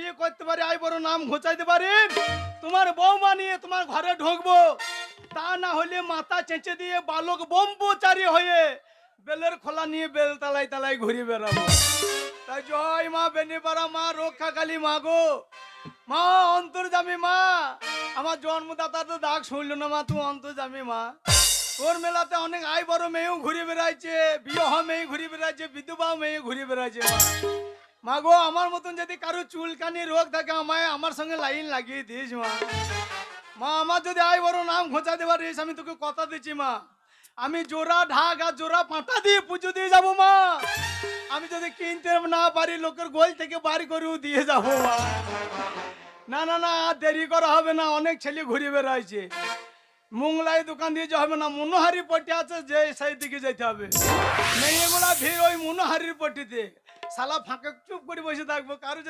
বিয়ে করতে পারি, আই বড় নাম ঘোচাইতে পারি, তোমার বৌমা নিয়ে তোমার ঘরে ঢুকবো। তা না হলে মাথা চেঁচে দিয়ে বালক ব্রহ্মচারী হয়ে বেলের খোলা নিয়ে বেল তালাই তালাই ঘুরে বেড়াবো। তাই জয় মা বেনিপাড়া মা রক্ষা কালী মা গো, মা অন্তর্যামী মা, আমার জন্মদাতা তো ডাক শুনল না মা, তুই অন্তর্যামী মা। তোর মেলাতে অনেক আই বড় মেয়েও ঘুরে বেড়াইছে, বিবাহ মেয়ে ঘুরে বেড়াইছে, বিধবা মেয়ে ঘুরে বেড়াইছে মা। মা গো, আমার মতন যদি কারো চুলকানি রোগ থাকে আমায় আমার সঙ্গে লাইন লাগিয়ে দিস মা। মা আমার যদি আই বড় নাম ঘোচাতে পারিস, আমি তোকে কথা দিচ্ছি মা, আমি জোড়া ঢাক আর জোড়া পাঁটা দিয়ে পুজো দিয়ে যাবো মা। আমি যদি কিনতে না পারি লোকের গোল থেকে বাড়ি করেও দিয়ে যাবো মা। না না না, আর দেরি করা হবে না, অনেক ছেলে ঘুরে বেড়াইছে। মোংলাই দোকান দিয়ে যাওয়া হবে না, মনোহারি পট্টি আছে যে সেই দিকে যেতে হবে। মেয়েগুলা ভিড় ওই মনোহারির পট্টিতে, শালা ফাঁকে চুপ করে বসে থাকবো, কারো